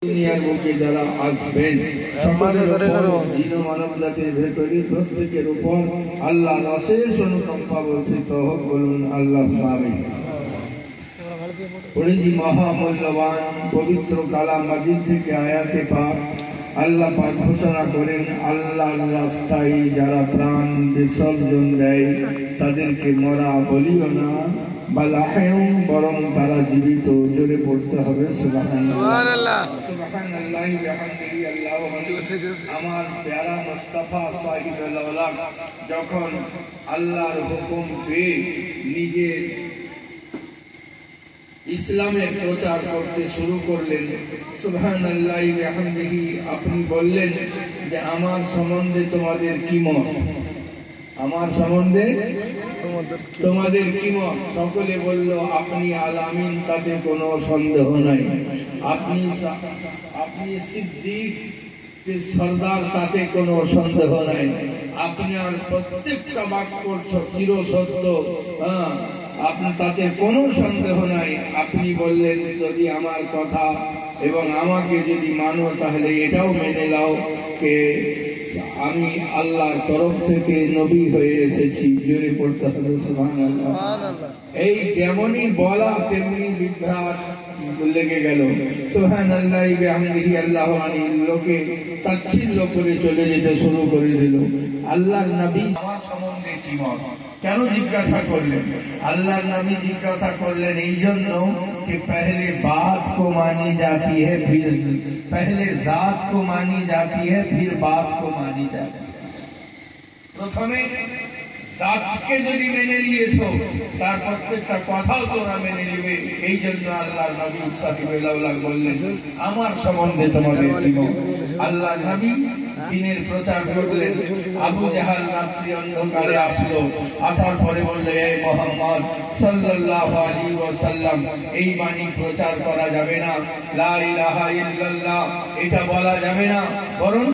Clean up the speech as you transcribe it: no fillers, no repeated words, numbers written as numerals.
দুনিয়ার বুকে যারা আসবেন সকলের উপর জিন ও মানব জাতির ভেতরে প্রত্যেকের উপর আল্লাহর অশেষ অনুকম্পা বর্ষিত হোক, বলুন আল্লাহুম্মা আমিন। পড়েছি মহামূল্যবান পবিত্র কালাম মাজিদ থেকে আয়াতে পাক। আল্লাহ পাক ঘোষণা করেন, আল্লাহর রাস্তায় যারা প্রাণ বিসর্জন দেয় তাদেরকে মরা বলিও না, বরং তারা জীবিত। জোরে পড়তে হবে সুবহানাল্লাহ সুবহানাল্লাহি ওয়া বিহামদিহি আল্লাহু আকবার। আমার প্যারা মুস্তাফা সাহিবুল আওলাদ যখন আল্লাহর হুকুম পেয়ে নিজের ইসলামের প্রচার করতে শুরু করলেন, সুবহানাল্লাহি ওয়া বিহামদিহি, আপনি বললেন যে আমার সম্বন্ধে তোমাদের কি মত, আমার সম্বন্ধে তোমাদের কি মত? সকলে বলল আপনি আল আমিন, তাতে কোনো সন্দেহ নাই। আপনি সিদ্দিক সরদার, তাতে কোনো সন্দেহ নাই। আপনার প্রত্যেকটা বাক্য চির সত্য, আপনার তাতে কোনো সন্দেহ নাই। আপনি বললেন যদি আমার কথা এবং আমাকে যদি মানো তাহলে এটাও মেনে নাও কে আমি আল্লাহর তরফ থেকে নবী হয়ে এসেছি। জোরে পড়তে হবে সুবহানাল্লাহ। এই যেমনই বলা তেমনি বিভ্রাট লেগে গেল। সুবহানাল্লাহি ওয়া বিহামদিহি আল্লাহু আনিল লোকে তাচ্ছিল্য করে চলে যেতে শুরু করে দিল। আল্লাহর নবী আমার সম্বন্ধে কি মত কেন জিজ্ঞাসা করলেন? আল্লাহর নবী জিজ্ঞাসা করলেন এই জন্য कि पहले बात को मानी जाती है, फिर पहले जात को मानी जाती है, फिर बात को मानी जाती है। प्रथमे জাতকে যদি মেনে নিয়েছো তার প্রত্যেকটা কথাও তোমরা মেনে নিবে। এই জন্য আল্লাহর নবী সাহিবুল আওলাদ বললেন আমার সম্বন্ধে তোমাদের কি মত? আল্লাহর নবী দ্বীনের প্রচার করলেন। আবু জাহাল রাত্রি অন্ধকারে আসলো, আসার পরে বললে হে মুহাম্মদ সাল্লাল্লাহু আলাইহি ওয়াসাল্লাম, এই বাণী প্রচার করা যাবে না, লা ইলাহা ইল্লাল্লাহ এটা বলা যাবে না, বরং